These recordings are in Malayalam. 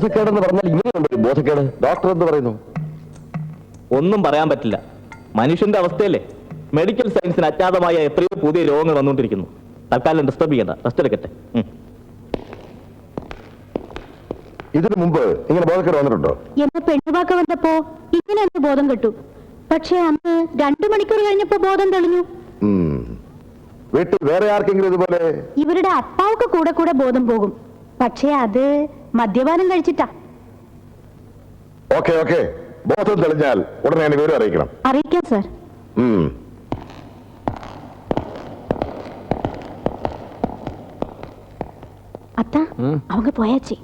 ബോധക്കേടെന്ന് പറഞ്ഞാൽ ഇങ്ങനെയുണ്ട് ബോധക്കേട്. ഡോക്ടർ എന്ത് പറയുന്നു? ഒന്നും പറയാൻ പറ്റില്ല. മനുഷ്യന്റെ അവസ്ഥയല്ലേ. മെഡിക്കൽ സയൻസിന് അജ്ഞാതമായ എത്രയോ പുതിയ രോഗങ്ങൾ വന്നുകൊണ്ടിരിക്കുന്നു. തൽക്കാലം ഡിസ്റ്റർബ് ചെയ്യണ്ട, റെസ്റ്റ് എടുക്കട്ടെ. ഇതിനു മുമ്പ് ഇങ്ങനെ ബോധക്കേട് വന്നിട്ടുണ്ടോ? എന്നെ പെണ്ണുവാക്ക വന്നപ്പോ ഇങ്ങനെ എന്റെ ബോധം കെട്ടു. പക്ഷെ അന്ന് 2 മണിക്കൂർ കഴിഞ്ഞപ്പോ ബോധം തെളിഞ്ഞു. വീട്ടിൽ വേറെ ആർക്കെങ്കിലും ഇതുപോലെ? ഇവരുടെ അപ്പാവൊക്കെ കൂടെ കൂടെ ബോധം പോകും. പക്ഷെ അത് മദ്യപാനം കഴിച്ചിട്ടാ. ഓക്കെ ഓക്കെ, ബോധം തെളിഞ്ഞാൽ ഉടനെ വിവരം അറിയിക്കണം. അറിയിക്കാം സാർ. അത്ത அவங்க போயாச்சு.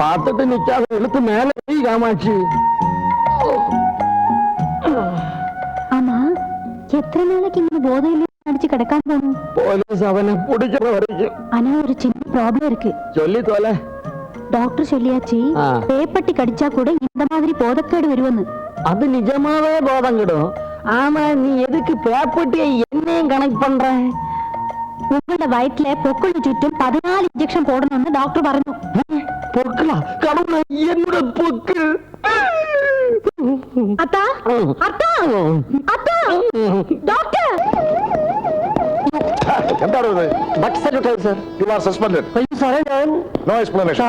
பார்த்துட்டு நிக்காத இழுத்து மேல போய் காமாட்சி. ஆமா, എത്ര നാളേക്ക് ഇങ്ങനെ ബോധമില്ല അടിച്ച് കിടക്കാൻ തോന്നും? போலீஸ் அவனை பிடிக்கிற வரைக்கும். ஆனா ஒரு சின்ன ப்ராப்ளம் இருக்கு. சொல்லி தொலை. டாக்டர் சொல்லியாச்சு, பேப்பட்டி கடிச்சா கூட இந்த மாதிரி போதക്കേട് വരുമെന്ന്. அது நிஜமாவே போதம் கெடும். ஆமா, நீ எதுக்கு பேப்பட்டியை என்னையும் கனெக்ட் பண்ற? உங்களோட வயிற்றுல பொக்குள்ள ചുറ്റും 14 ഇഞ്ചക്ഷൻ പോടണമെന്ന് ഡോക്ടർ പറഞ്ഞു. പൊക്കിളാ? കടവുള്ള എന്നോട് പൊക്ക്. അത്താ അത്താ അത്താ ഡോക്ടർ. എന്താണ് ഇത്? But secretary sir, you are suspended. അയ്യോ സാറേ, ഞാൻ നോ എക്സ്പ്ലനേഷൻ.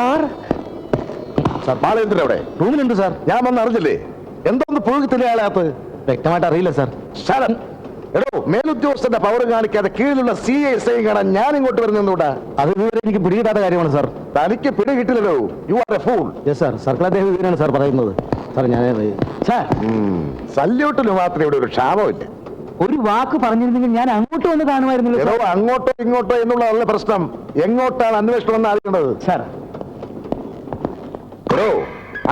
സാർ ബാലേന്ദ്രൻ എവിടെ? റൂമിലുണ്ട് സാർ. ഞാൻ വന്ന് അറിഞ്ഞില്ലേ? എന്തോന്ന് പുഴുകത്തില്ല അയാളകത്ത്? വ്യക്തമായിട്ട് അറിയില്ല സാർ. ശരൺ, എടോ, മേലുദ്യോഗസ്ഥന്റെ പവർ കാണിക്കാതെ കീഴിലുള്ള CSI കാണാൻ ഞാൻ ഇങ്ങോട്ട് വരുന്നൂടാ. അത് ഇതുവരെ എനിക്ക് പിടികിട്ടാത്ത കാര്യമാണ് സാർ. തനിക്ക് പിടി കിട്ടില്ലല്ലോ. You are a fool. Yes sir, circle അദ്ദേഹം ഇതിനാണ് സാർ പറയുന്നത്. സാർ ഞാൻ സാർ സല്യൂട്ടിന് മാത്രമേ ഇവിടെ ഒരു ക്ഷാമമില്ല. ഒരു വാക്ക് പറഞ്ഞിരുന്നെങ്കിൽ ഞാൻ അങ്ങോട്ട് വന്ന് കാണുമായിരുന്നല്ലോ. എടോ, അങ്ങോട്ടോ ഇങ്ങോട്ടോ എന്നുള്ളതല്ല പ്രശ്നം, എങ്ങോട്ടാണ് അന്വേഷണം എന്ന് അറിയേണ്ടത്. സാർ, എടോ,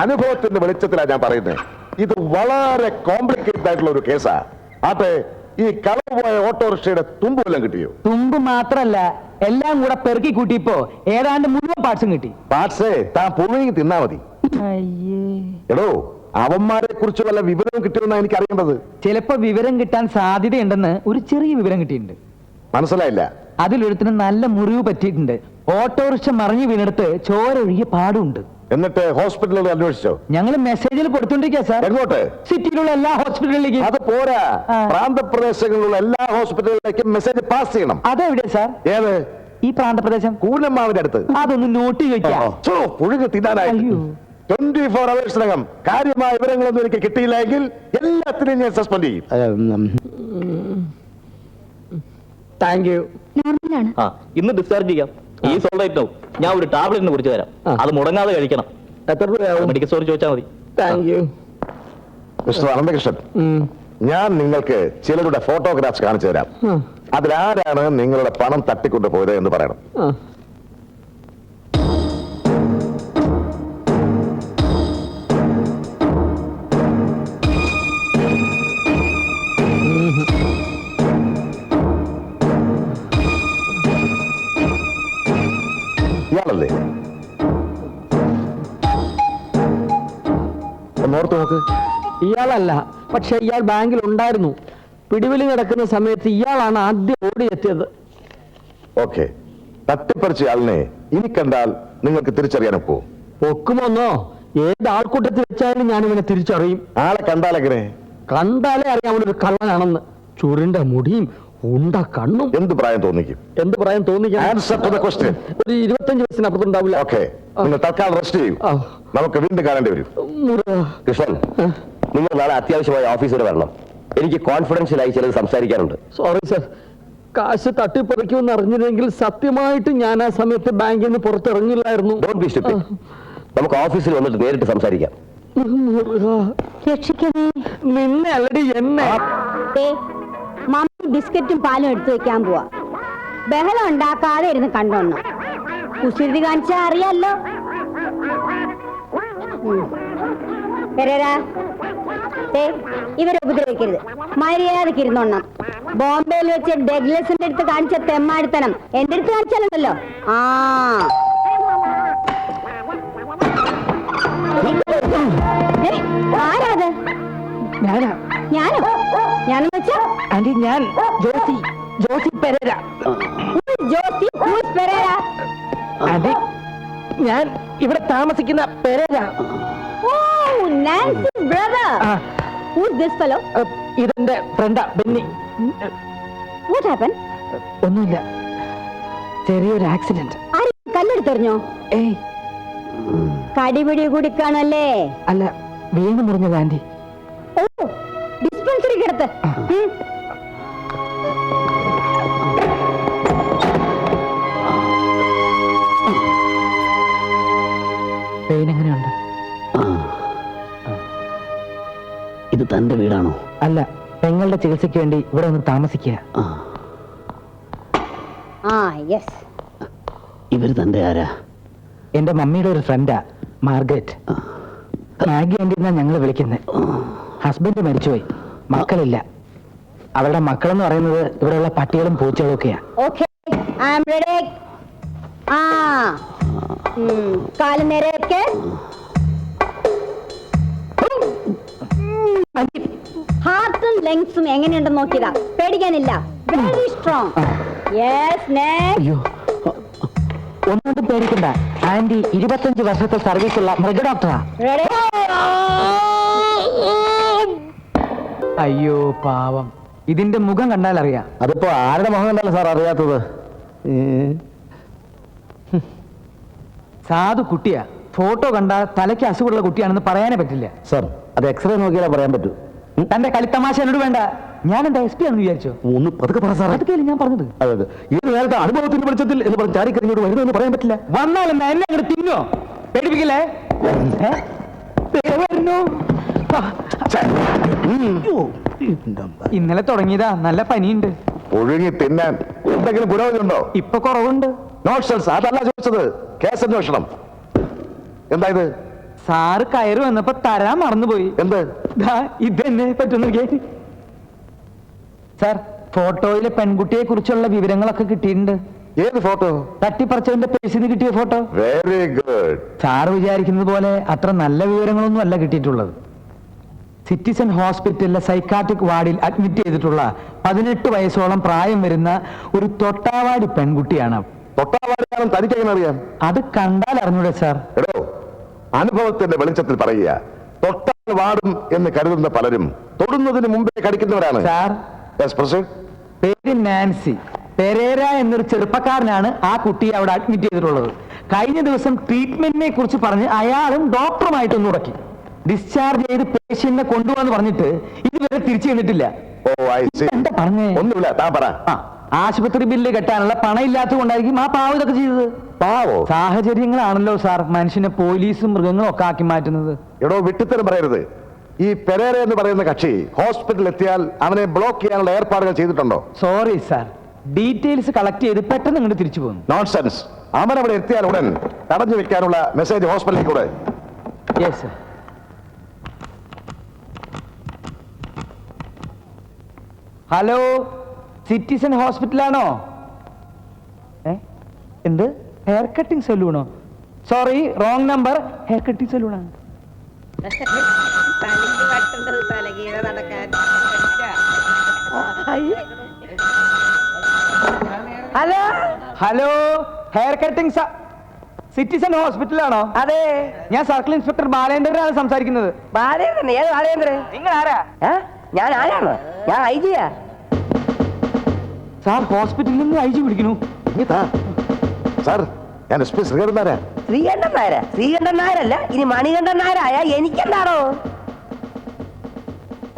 അനുഭവത്തിന്റെ വെളിച്ചത്തിലാണ് ഞാൻ പറയുന്നത്. ഇത് വളരെ കോംപ്ലിക്കേറ്റഡ് ആയിട്ടുള്ള ഒരു കേസാ. ആട്ടെ, ഈ കളവ് പോയ ഓട്ടോറിക്ഷയുടെ തുമ്പ് വല്ലതും കിട്ടിയോ? തുമ്പ് മാത്രല്ല, എല്ലാം കൂടെ പെറുക്കി കൂട്ടിയപ്പോ ഏതാണ്ട് മുഴുവൻ പാർട്സും കിട്ടി. പാർട്സേ താൻ പുഴുങ്ങി തിന്നാ മതി. എടോ, അവന്മാരെ കുറിച്ച് വല്ല വിവരവും കിട്ടിയെന്നാണ് എനിക്ക് അറിയേണ്ടത്. ചിലപ്പോ വിവരം കിട്ടാൻ സാധ്യതയുണ്ടെന്ന് ഒരു ചെറിയ വിവരം കിട്ടിയിട്ടുണ്ട്. മനസ്സിലായില്ല? അതിലൊരുത്തിന് നല്ല മുറിവ് പറ്റിയിട്ടുണ്ട്. ഓട്ടോറിക്ഷ മറിഞ്ഞു വീണെടുത്ത് ചോരൊഴുകിയ പാടുണ്ട്. എന്നിട്ട് ഹോസ്പിറ്റലുകൾ അന്വേഷിച്ചോ? ഞങ്ങൾ മെസ്സേജിൽ കൊടുത്തോണ്ടിരിക്കുക സാർ. എങ്ങോട്ട്? സിറ്റിയിലുള്ള എല്ലാ ഹോസ്പിറ്റലിലേക്കും. അത് പോരാ, പ്രാന്തപ്രദേശങ്ങളിലുള്ള എല്ലാ ഹോസ്പിറ്റലുകളിലേക്കും മെസ്സേജ് പാസ് ചെയ്യണം. അതെവിടെ സാർ? ഏത്? ഈ പ്രാന്തപ്രദേശം കൂനമ്മാവിന്റെ അടുത്ത്. അതൊന്ന് നോട്ട് ചോദിക്കാം. പുഴുകി തിന്നാനായി 24 hours കാര്യമായ വിവരങ്ങളൊന്നും എനിക്ക് കിട്ടിയില്ലെങ്കിൽ എല്ലാത്തിനും ഞാൻ സസ്പെൻഡ് ചെയ്യും. Thank you. നോർമലാണ്. ഇന്ന് ഡിസ്ചാർജ് ചെയ്യാം. ഈ സോൾറൈറ്റ് ആവും. ഞാൻ ഒരു ടാബ്ലറ്റിന് കുറിച്ച് തരാം. അത് മുടങ്ങാതെ കഴിക്കണം. എത്ര രൂപയാവും? മെഡിക്കൽ സ്റ്റോറിൽ ചോദിച്ചാൽ മതി. Thank you. മിസ്റ്റർ അനന്തകൃഷ്ണൻ, ഞാൻ നിങ്ങൾക്ക് ചിലരുടെ ഫോട്ടോഗ്രാഫ്സ് കാണിച്ചു തരാം. അതിലാരാണ് നിങ്ങളുടെ പണം തട്ടിക്കൊണ്ടു പോയത് എന്ന് പറയണം. ഇയാളല്ലേ? ഒന്നോർത്ത് നോക്ക്. ഇയാളല്ല, പക്ഷെ ഇയാൾ ബാങ്കിൽ ഉണ്ടായിരുന്നു. പിടിവിലി നടക്കുന്ന സമയത്ത് ഇയാളാണ് ആദ്യം ഓടിയെത്തിയത്. ഓക്കെ, തട്ടിപ്പറിച്ച ആളിനെ ഇനി കണ്ടാൽ നിങ്ങൾക്ക് തിരിച്ചറിയാനൊപ്പോ? പൊക്കുമോന്നോ? ഏത് ആൾക്കൂട്ടത്തിൽ വെച്ചാലും ഞാൻ ഇവനെ തിരിച്ചറിയും. ആളെ കണ്ടാലെങ്ങനെ? കണ്ടാലേ അറിയാവുന്നൊരു കള്ളനാണെന്ന്. ചുരുണ്ട മുടിയും ഉണ്ട കണ്ണും. എന്ത് പ്രായം തോന്നിക്കും? എന്ത് പ്രായം തോന്നിക്കും? Answer to the question. ഒരു 25 വയസ്സിനപ്പുറത്തുണ്ടാവില്ല. ഓക്കെ, നിങ്ങൾ തൽക്കാലം റെസ്റ്റ് ചെയ്യൂ. നമുക്ക് വീണ്ടും കാണേണ്ടി വരും. കൃഷ്ണൻ, നിങ്ങൾ നാളെ അത്യാവശ്യമായി ഓഫീസ് വരെ വരണം. എനിക്ക് കോൺഫിഡൻഷ്യലായി ചിലത് സംസാരിക്കാനുണ്ട്. സോറി സർ, കാശ് തട്ടിപ്പറിക്കുമെന്ന് അറിഞ്ഞിരുന്നെങ്കിൽ സത്യമായിട്ട് ഞാൻ ആ സമയത്ത് ബാങ്കിൽ നിന്ന് പുറത്തിറങ്ങില്ലായിരുന്നു. നമുക്ക് ഓഫീസിൽ വന്നിട്ട് നേരിട്ട് സംസാരിക്കാം. നിന്നെ അല്ലടി എന്നെ. മമ്മി ബിസ്ക്കറ്റും പാലും എടുത്തു വെക്കാൻ പോവാ. ബഹളം ഉണ്ടാക്കാതെ ഇരുന്ന് കണ്ടോണം. കുസൃതി കാണിച്ചാ അറിയാലോ. ഇവരെ ഉപദ്രവിക്കരുത്, മര്യാദക്ക് ഇരുന്നോണം. ബോംബെയിൽ വെച്ച് ഡഗ്ലസിന്റെ അടുത്ത് കാണിച്ച തെമ്മാടിത്തനം എന്റെ അടുത്ത് കാണിച്ചാലുണ്ടല്ലോ. ആരാത്? ഞാനോ? ഞാനെന്ന് വെച്ചാ ആന്റി, ഞാൻ ജോസി പെരേര. ജോസി പെരേര. ആന്റി, ഞാൻ ഇവിടെ താമസിക്കുന്ന Pereira. Oh, Nancy's brother. Who's this fellow? ഇതെന്റെ ഫ്രണ്ടാ ബെന്നി. What happened? ഒന്നുമില്ല, ചെറിയൊരു ആക്സിഡന്റ്. ആരും കല്ലെടുത്തെറിഞ്ഞോ? ഏയ് കടിപിടി കുടിക്കാണല്ലേ? അല്ല, വീണ് മുറിഞ്ഞത് ആന്റി. ഓ, ഡിസ്പെൻസറി കിടത്ത്. പെയിൻ എങ്ങനെയുണ്ട്? ഇത് തന്റെ വീടാണോ? അല്ല, പെങ്ങളുടെ ചികിത്സയ്ക്ക് വേണ്ടി ഇവിടെ ഒന്ന് താമസിക്കുക. ആ, യെസ്. ഇവര് തന്റെ ആരാ? എന്റെ മമ്മിയുടെ ഒരു ഫ്രണ്ടാ, മാർഗരറ്റ്. മാഗി ആന്റി എന്നാ ഞങ്ങൾ വിളിക്കുന്നത്. ഹസ്ബൻഡ് മരിച്ചുപോയി, മക്കളില്ല. അവരുടെ മക്കളെന്ന് പറയുന്നത് ഇവിടെയുള്ള പട്ടികളും പൂച്ചകളും ഒക്കെയാ. Okay, I am ready. ആ, കാല് നേരെ വെക്ക്. ഹാർട്ടും ലങ്സും എങ്ങനെയുണ്ടെന്ന് നോക്കിയതാ, പേടിക്കാനില്ല. Very strong. Yes, next. അയ്യോ, ഒന്നും പേടിക്കണ്ട. ആന്റി 25 വർഷത്തെ സർവീസുള്ള മൃഗ ഡോക്ടറാ. റെഡി. അയ്യോ പാവം, ഇതിന്റെ മുഖം കണ്ടാൽ അറിയാം. അതിപ്പോ ആരുടെ മുഖം കണ്ടല്ലോ സാർ അറിയാത്തത്? സാധു കുട്ടിയാ. ഫോട്ടോ കണ്ടാൽ തലയ്ക്ക് അസുഖമുള്ള കുട്ടിയാണെന്ന് പറയാനേ പറ്റില്ല. സാർ, അത് എക്സ്റേ നോക്കിയാലേ പറയാൻ പറ്റൂ. തന്റെ കളിത്തമാശ എന്നോട് വേണ്ട. ഞാൻ എന്താ എസ് പി ആണെന്ന് വിചാരിച്ചോ? ഒന്ന് പതുക്കെ പറ സാർ. അതൊക്കെയല്ലേ ഞാൻ പറഞ്ഞത്. അതെ, ഏത് നേരത്തെ അനുഭവത്തിന്റെ വെളിച്ചത്തിൽ എന്ന് പറഞ്ഞ് ചാരിക്കറിഞ്ഞോട് വരുന്നതെന്ന് പറയാൻ പറ്റില്ല. വന്നാലെന്നാ എന്നെ അങ്ങോട്ട് തിന്നോ? പേടിപ്പിക്കില്ലേ? വരുന്നു. ഇന്നലെ തുടങ്ങിയതാ, നല്ല പനിയുണ്ട്. ഒഴുകി തിന്നാൻ എന്തെങ്കിലും പുരോഗതി ഉണ്ടോ? ഇപ്പൊ കുറവുണ്ട്. നോട്ട്സൺസ്, അതല്ല ചോദിച്ചത്. കേസ് അന്വേഷണം എന്തായത്? സാറ് കയറി വന്നപ്പോ തരാൻ മറന്നുപോയി. എന്ത്? ഇതെന്നെ പറ്റുന്നു. സാർ, ഫോട്ടോയിലെ പെൺകുട്ടിയെ കുറിച്ചുള്ള വിവരങ്ങളൊക്കെ കിട്ടിയിട്ടുണ്ട്. ഏത് ഫോട്ടോ? തട്ടിപ്പറിച്ചവന്റെ പേഴ്സിൽ നിന്ന് കിട്ടിയ ഫോട്ടോ. Very good. സാറ് വിചാരിക്കുന്നത് പോലെ അത്ര നല്ല വിവരങ്ങളൊന്നും അല്ല കിട്ടിയിട്ടുള്ളത്. സിറ്റിസൺ ഹോസ്പിറ്റലിലെ സൈക്കാട്രിക് വാർഡിൽ അഡ്മിറ്റ് ചെയ്തിട്ടുള്ള 18 വയസ്സോളം പ്രായം വരുന്ന ഒരു തൊട്ടാവാടി പെൺകുട്ടിയാണ്. തൊട്ടാവാടിയാണെന്ന് തനിക്കെങ്ങനെ അറിയാം? അത് കണ്ടാൽ അറിഞ്ഞൂടെ സാർ? എടോ, അനുഭവത്തിന്റെ വെളിച്ചത്തിൽ പറയുക. തൊട്ടാൽ വാടും എന്ന് കരുതുന്ന പലരും തൊടുന്നതിന് മുമ്പേ കടിക്കുന്നവരാണ്. സാർ, പേര് നാൻസി പെരേര എന്നൊരു ചെറുപ്പക്കാരനാണ് ആ കുട്ടിയെ അവിടെ അഡ്മിറ്റ് ചെയ്തിട്ടുള്ളത്. കഴിഞ്ഞ ദിവസം ട്രീറ്റ്മെന്റിനെ കുറിച്ച് പറഞ്ഞ് അയാളും ഡോക്ടറുമായിട്ടൊന്ന് ഉടക്കി. ഡിസ്ചാർജ് ചെയ്ത് പേഷ്യന്റിനെ കൊണ്ടുപോകാന്ന് പറഞ്ഞിട്ട് ഇതുവരെ തിരിച്ചു ചെന്നിട്ടില്ല. ഓ, ഐ സീ. എന്താ പറഞ്ഞേ? ഒന്നുമില്ല, താൻ പറ. ആശുപത്രി ബില്ല് കെട്ടാനുള്ള പണം ഇല്ലാത്തത് കൊണ്ടായിരിക്കും ആ പാവം ഇതൊക്കെ ചെയ്തത്. പാവോ? സാഹചര്യങ്ങളാണല്ലോ സാർ മനുഷ്യനെ പോലീസും മൃഗങ്ങളും ഒക്കെ ആക്കി മാറ്റുന്നത്. എടോ, വിട്ടിത്തരം പറയരുത്. ഈ പെരേര എന്ന് പറയുന്ന കക്ഷി ഹോസ്പിറ്റലിൽ എത്തിയാൽ അവനെ ബ്ലോക്ക് ചെയ്യാനുള്ള ഏർപ്പാടുകൾ ചെയ്തിട്ടുണ്ടോ? സോറി സാർ, ഡീറ്റെയിൽസ് കളക്ട് ചെയ്ത് പെട്ടെന്ന് ഇങ്ങോട്ട് തിരിച്ചു പോകുന്നു. നോൺസെൻസ്. അവൻ അവിടെ എത്തിയാൽ ഉടൻ തടഞ്ഞു വെക്കാനുള്ള മെസ്സേജ് ഹോസ്പിറ്റലിൽ കൂടെ. Yes sir. ഹലോ, സിറ്റിസൺ ഹോസ്പിറ്റലാണോ? എന്ത്? ഹെയർ കട്ടിംഗ് സലൂണോ? Sorry, wrong number. Hair cutting സലൂണാണ്. Hello hello, hair cutting citizen ഹോസ്പിറ്റലാണോ? അതെ, ഞാൻ സർക്കിൾ ഇൻസ്പെക്ടർ ബാലേന്ദ്രനാണ് സംസാരിക്കുന്നത്. ബാലേന്ദ്രൻ? ഏത് ബാലേന്ദ്രൻ? നിങ്ങൾ ആരാ? ഞാൻ ആരാണ്? ഞാൻ ഐജിയാ. സാർ, ഹോസ്പിറ്റലിൽ നിന്ന് ഐജി പിടിക്കുന്നു. സാർ, ഞാൻ എസ് പി ശ്രീകണ്ഠൻ നായരാ. ശ്രീകണ്ഠൻ നായര? ശ്രീകണ്ഠൻ നായരല്ല, ഇനി മണികണ്ഠൻ നായരായ എനിക്കെന്താണോ?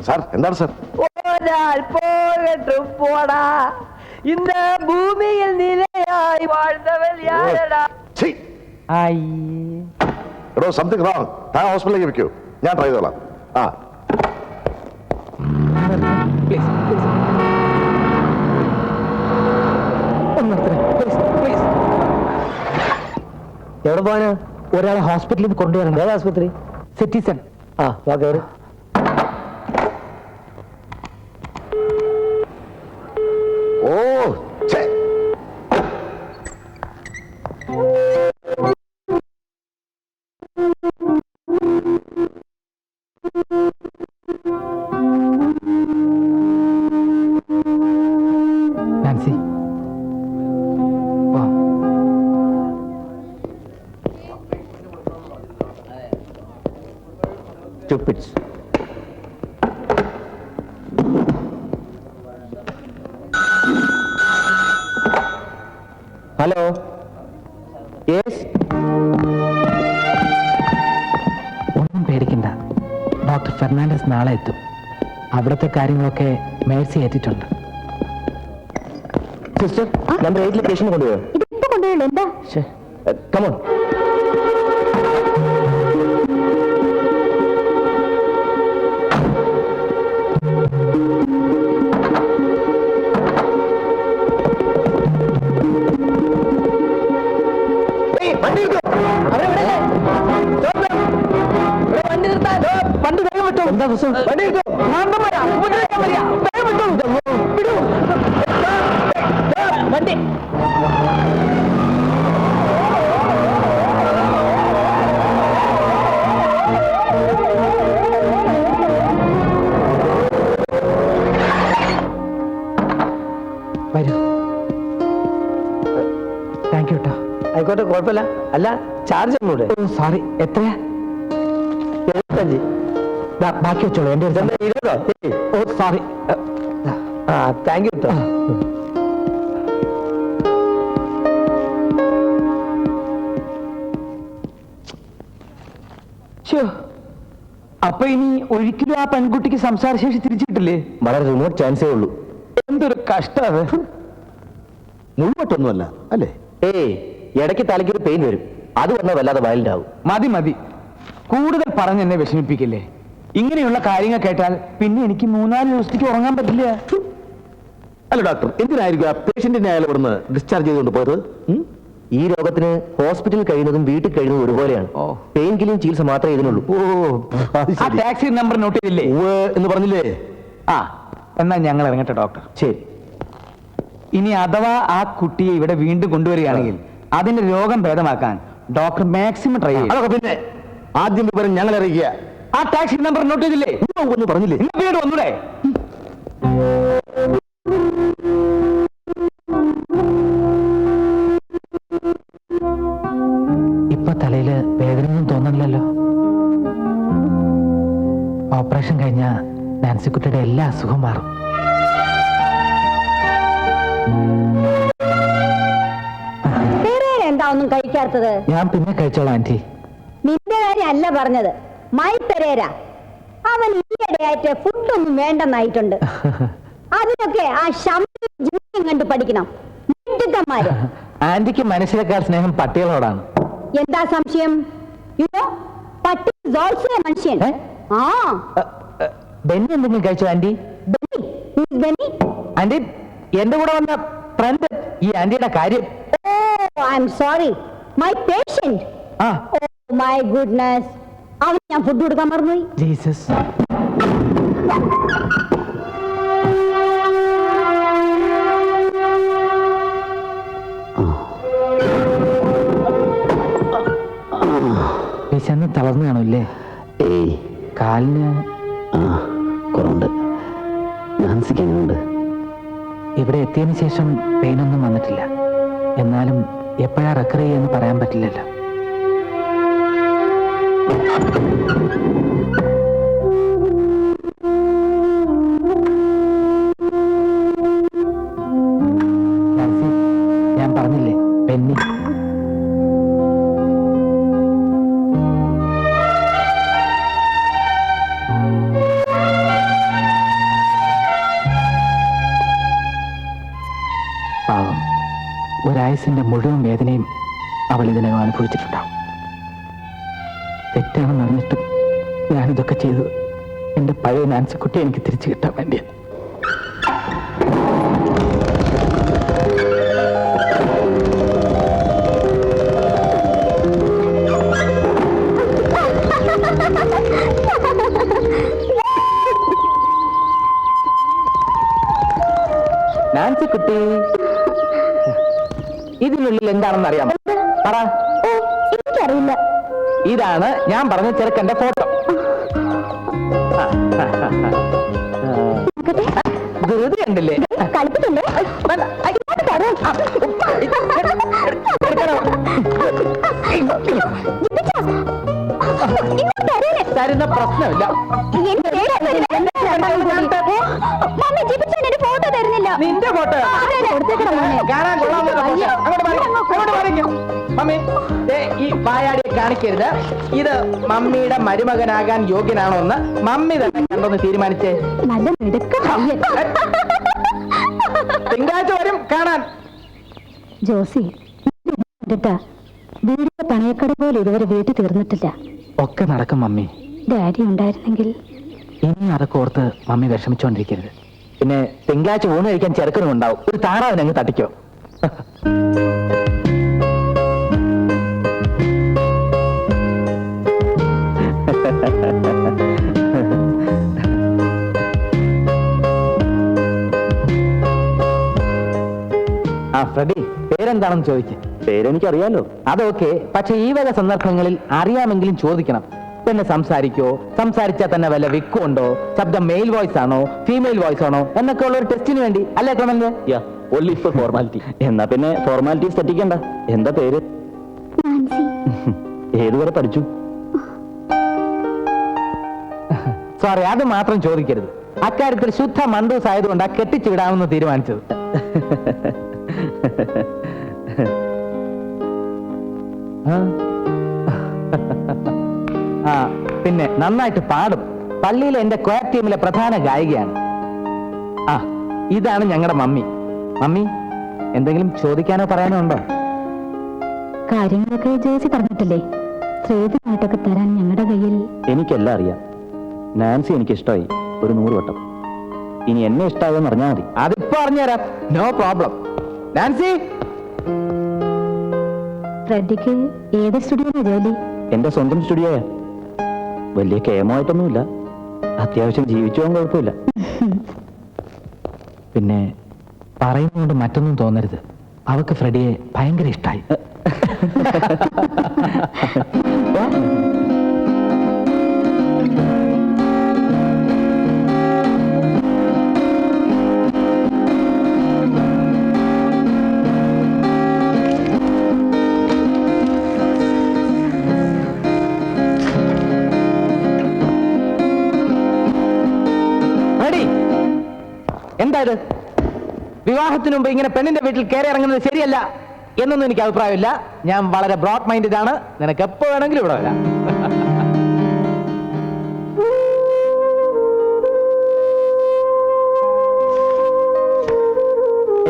സാർ, എന്താണ് സാർ? ഒരാൾ പോകട്ടും പോടാ, ഇന്ന് ഭൂമിയിൽ നിലയായി വാഴ്ന്നവൻ യാരടാ. ഛീ. എടോ, സംതിങ് റോങ്. താൻ ഹോസ്പിറ്റലിലേക്ക് വെക്കൂ, ഞാൻ ട്രൈ ചെയ്തോളാം. ആ, എവിടെ പോവാന്? ഒരാളെ ഹോസ്പിറ്റലിൽ കൊണ്ടുവരണം. ഏത് ആശുപത്രി? സിറ്റിസൺ. ആ, കേറി. ഓ, ഛേ. നാൻസി, വാ. പിറ്റ്സ്. Hello, yes. ഒന്നും പേടിക്കണ്ട, ഡോക്ടർ ഫെർണാണ്ടസ് നാളെ എത്തും. അവിടുത്തെ കാര്യങ്ങളൊക്കെ മേഴ്സി ഏറ്റിട്ടുണ്ട്. സിസ്റ്റർ, നമ്പർ 8 പേഷ്യന്റ് കൊണ്ടുപോയോ? ഇതിപ്പോ കൊണ്ടുവരുള്ളൂ. എന്താ? കമോൺ. എന്താ പ്രശ്നം? വരൂ. താങ്ക് യു കേട്ടോ. ആയിക്കോട്ടെ, കുഴപ്പമില്ല. അല്ല, ചാർജ് ഒന്നൂടെ? സോറി, എത്രയാ? 75. ബാക്കി വെച്ചോളൂ. എന്റെ 20? ഓ സോറി. താങ്ക് യു കേട്ടോ. അപ്പൊ ഇനി ഒരിക്കലും ആ പെൺകുട്ടിക്ക് സംസാരശേഷി തിരിച്ചിട്ടില്ലേ? വളരെ റിമോട്ട് ചാൻസേ ഉള്ളൂ. എന്തൊരു കഷ്ടം. മുഴുവട്ടൊന്നുമല്ല അല്ലേ? ഏയ്, ഇടയ്ക്ക് തലയ്ക്കൊരു പെയിൻ വരും. അത് വന്നാൽ വല്ലാതെ വയലന്റ് ആവും. മതി മതി, കൂടുതൽ പറഞ്ഞ് എന്നെ വിഷമിപ്പിക്കില്ലേ. ഇങ്ങനെയുള്ള കാര്യങ്ങൾ കേട്ടാൽ പിന്നെ എനിക്ക് 3-4 ദിവസത്തേക്ക് ഉറങ്ങാൻ പറ്റില്ല. അല്ല ഡോക്ടർ, എന്തിനായിരിക്കും ആ പേഷ്യന്റിനെ അയാൾ ഇവിടുന്ന് ഡിസ്ചാർജ് ചെയ്തുകൊണ്ട് പോയത്? ഈ രോഗത്തിന് ഹോസ്പിറ്റലിൽ കഴിയുന്നതും വീട്ടിൽ കഴിയുന്നതും ഒരുപോലെയാണ്. ഓ. പെയിൻ കില്ലിംഗ് ചികിത്സ മാത്രമേ ഇതിനുള്ളൂ. ആ ടാക്സി നമ്പർ നോട്ട് ചെയ്തില്ലേ? എന്ന് പറഞ്ഞില്ലേ? ആ, എന്നാ ഞങ്ങൾ ഇറങ്ങട്ടെ ഡോക്ടർ. ശരി. ഇനി അഥവാ ആ കുട്ടിയെ ഇവിടെ വീണ്ടും കൊണ്ടുവരികയാണെങ്കിൽ അതിന്റെ രോഗം ഭേദമാക്കാൻ ഡോക്ടർ മാക്സിമം ട്രൈ ചെയ്യും. അതൊക്കെ പിന്നെ ആദ്യം വിവരം ഞങ്ങൾ അറിയിക്കുക. ആ ടാക്സി നമ്പർ നോട്ട് ചെയ്തില്ലേ? ഒന്ന് പറഞ്ഞില്ലേ? ഇന്ന് വീട് വന്നൂടെ? ഇപ്പൊ തലയില് വേദനയൊന്നും തോന്നണില്ലല്ലോ. ഓപ്പറേഷൻ കഴിഞ്ഞ നാൻസിക്കുട്ടിയുടെ എല്ലാ അസുഖം മാറും. എന്താ ഒന്നും കഴിക്കാത്തത്? ഞാൻ പിന്നെ കഴിച്ചോളാം ആന്റി. നിന്റെ കാര്യം അല്ല പറഞ്ഞത്, മൈ പെരേര. അവൻ ഈയിടെയായിട്ട് ഫുഡൊന്നും വേണ്ടെന്നായിട്ടുണ്ട്. അതിനൊക്കെ ആ ശമ്പളം കണ്ട് പഠിക്കണം. മിടുക്കന്മാര്. ആന്റിക്ക് മനുഷ്യരെക്കാൾ സ്നേഹം പട്ടികളോടാണ്. എന്താ സംശയം? യുനോ, പട്ടി ഈസ് ഓൾസോ എ മനുഷ്യൻ. ആ, ബെന്നി എന്തെങ്കിലും കഴിച്ചോ aunty? Benny? Who is Benny? ആന്റി, എന്റെ കൂടെ വന്ന ഫ്രണ്ട് ഈ ആന്റിയുടെ കാര്യം. Oh, I'm sorry. My patient. ആ, Oh my goodness. അവന് ഞാൻ ഫുഡ് കൊടുക്കാൻ മറന്നുപോയി. ജീസസ്. വിശന്ന് തളർന്നു കാണൂല്ലേ? ഏയ്, കാലിന് ആ കുറവുണ്ട്. നാൻസിക്ക് എങ്ങനെയുണ്ട്? ഇവിടെ എത്തിയതിനു ശേഷം പെയിനൊന്നും വന്നിട്ടില്ല. എന്നാലും എപ്പോഴാ റെക്കർ ചെയ്യുമെന്ന് പറയാൻ പറ്റില്ലല്ലോ. നാൻസി, ഞാൻ പറഞ്ഞില്ലേ ബെന്നി. പാവം, ഒരായുസിന്റെ മുഴുവൻ വേദനയും അവൾ ഇതിനകം അനുഭവിച്ചിട്ടുണ്ടാവും. തെറ്റാണെന്ന് അറിഞ്ഞിട്ടും ഞാനിതൊക്കെ ചെയ്തത് എന്റെ പഴയ നാൻസിക്കുട്ടി എനിക്ക് തിരിച്ചു കിട്ടാൻ വേണ്ടിയാണ്. നാൻസിക്കുട്ടി, ഇതിനുള്ളിൽ എന്താണെന്ന് അറിയാമോ? പറ. എനിക്കറിയില്ല. ഇതാണ് ഞാൻ പറഞ്ഞ ചെറുക്കന്റെ ഫോട്ടോ. ധൃതി കണ്ടില്ലേ? കളിപ്പിക്കല്ലേ? തരുന്ന പ്രശ്നമില്ല. മമ്മി ജിപിച്ചേന്റെ ഫോട്ടോ തരുന്നില്ല. നിന്റെ ഫോട്ടോ കാണാൻ കൊള്ളാവുന്ന photo. അങ്ങോട്ട് മാറിക്ക്. മമ്മി ദേ ഈ വായാടിയെ കാണിക്കരുത്. ഇത് മമ്മിയുടെ മരുമകനാകാൻ യോഗ്യനാണോ എന്ന് മമ്മി തന്നെ കണ്ടൊന്ന് തീരുമാനിച്ചേ. നല്ല മിടുക്കം പയ്യൻ. തിങ്കളാഴ്ച വരും കാണാൻ. ജോസി വീടിന്റെ പണയക്കട പോലെ ഇതുവരെ വീട്ടിൽ തീർന്നിട്ടില്ല. ഒക്കെ നടക്കും മമ്മി. ഡാഡി ഉണ്ടായിരുന്നെങ്കിൽ. ഇനി അതൊക്കെ ഓർത്ത് മമ്മി വിഷമിച്ചോണ്ടിരിക്കരുത്. പിന്നെ തിങ്കളാഴ്ച ഊണ് കഴിക്കാൻ ചെറുക്കനും ഉണ്ടാവും. ഒരു താറാവിനങ്ങ് തട്ടിക്കോ. ആ ഫ്രെഡി, പേരെന്താണെന്ന് ചോദിക്കും. പേരെനിക്കറിയാലോ. അതൊക്കെ, പക്ഷെ ഈ വക സന്ദർഭങ്ങളിൽ അറിയാമെങ്കിലും ചോദിക്കണം. പിന്നെ സംസാരിക്കോ, സംസാരിച്ചാൽ തന്നെ വല്ല വിക്കുണ്ടോ, ശബ്ദം മെയിൽ വോയിസ് ആണോ ഫീമെയിൽ വോയിസ് ആണോ എന്നൊക്കെ ഉള്ള ഒരു ടെസ്റ്റിന് വേണ്ടി അല്ലേ ക്രമന്റെ? only for formality. എന്നാ പിന്നെ ഫോർമാലിറ്റീസ് തെറ്റിക്കണ്ട. എന്താ പേര്? ഏതുവരെ പഠിച്ചു? സോറി, അത് മാത്രം ചോദിക്കരുത്. അക്കാര്യത്തിൽ ശുദ്ധ മണ്ടൂസ് ആയതുകൊണ്ടാണ് കെട്ടിച്ചു വിടാമെന്ന് തീരുമാനിച്ചത്. ആ പിന്നെ നന്നായിട്ട് പാടും. പള്ളിയിലെ എന്റെ ക്വയർ ടീമിലെ പ്രധാന ഗായികയാണ്. ആ ഇതാണ് ഞങ്ങളുടെ മമ്മി. മമ്മി, എന്തെങ്കിലും ചോദിക്കാനോ പറയാനോ ഉണ്ടോ? കാര്യങ്ങളൊക്കെ ജോസി പറഞ്ഞിട്ടില്ലേ? ശ്രീധമായിട്ടൊക്കെ തരാൻ ഞങ്ങളുടെ കയ്യിൽ. എനിക്കെല്ലാം അറിയാം. നാൻസി എനിക്ക് ഇഷ്ടമായി ഒരു 100 വട്ടം. ഇനി എന്നെ ഇഷ്ടമായെന്ന് അറിഞ്ഞാൽ മതി. അതിപ്പോ പറഞ്ഞുതരാം, നോ പ്രോബ്ലം. നാൻസി, ഫ്രെഡിക്ക് ഏത് സ്റ്റുഡിയോയിലാ ജോലി? എന്റെ സ്വന്തം സ്റ്റുഡിയോയാ. വലിയ കേമമായിട്ടൊന്നുമില്ല. അത്യാവശ്യം ജീവിച്ചു പോകാൻ കുഴപ്പമില്ല. പിന്നെ പറയുന്നതുകൊണ്ട് മറ്റൊന്നും തോന്നരുത്. അവക്ക് ഫ്രെഡിയെ ഭയങ്കര ഇഷ്ടായി. എന്താ ഇത്? വിവാഹത്തിന് മുമ്പ് ഇങ്ങനെ പെണ്ണിന്റെ വീട്ടിൽ കയറി ഇറങ്ങുന്നത് ശരിയല്ല എന്നൊന്നും എനിക്ക് അഭിപ്രായമില്ല. ഞാൻ വളരെ ബ്രോഡ് മൈൻഡഡ് ആണ്. നിനക്ക് എപ്പോ വേണമെങ്കിലും ഇവിടെ വരാം.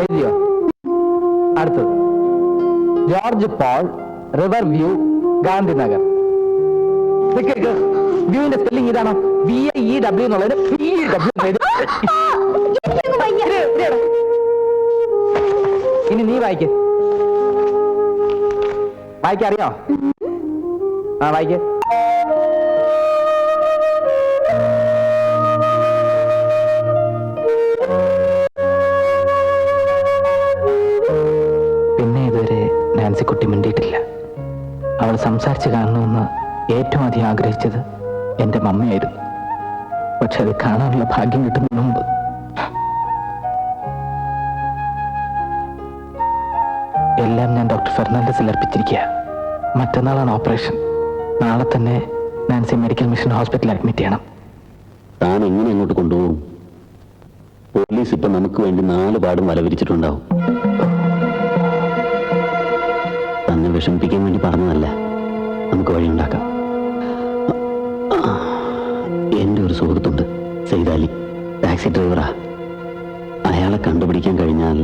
എഴുതിയോ? അടുത്തത് George Paul, river view, Gandhinagar. വ്യൂവിന്റെ സ്പെല്ലിംഗ് ഇതാണോ? VIEW എന്നുള്ളത് ഇനി നീ വായിക്ക്. വായിക്കറിയോ? ആ വായിക്ക്. പിന്നെ ഇതുവരെ നാൻസിക്കുട്ടി മിണ്ടിയിട്ടില്ല. അവൾ സംസാരിച്ച് കാണണമെന്ന് ഏറ്റവും അധികം ആഗ്രഹിച്ചത് എന്റെ മമ്മയായിരുന്നു. പക്ഷെ അത് കാണാനുള്ള ഭാഗ്യം കിട്ടുന്നതിന് മുമ്പ് എല്ലാം ഞാൻ ഡോക്ടർ ഫെർണാണ്ടസിൽ അർപ്പിച്ചിരിക്കുക. മറ്റന്നാളാണ് ഓപ്പറേഷൻ. നാളെ തന്നെ നാൻസി മെഡിക്കൽ മിഷൻ ഹോസ്പിറ്റലിൽ അഡ്മിറ്റ് ചെയ്യണം. താൻ എങ്ങനെ അങ്ങോട്ട് കൊണ്ടുപോകും? പോലീസ് ഇപ്പൊ നമുക്ക് വേണ്ടി 4 പാടും വല വിരിച്ചിട്ടുണ്ടാവും. തന്നെ വിഷമിപ്പിക്കാൻ വേണ്ടി പറഞ്ഞതല്ല. നമുക്ക് വഴിയുണ്ടാക്കാം. എൻ്റെ ഒരു സുഹൃത്തുണ്ട്, സൈദാലി, ടാക്സി ഡ്രൈവറാ. അയാളെ കണ്ടുപിടിക്കാൻ കഴിഞ്ഞാൽ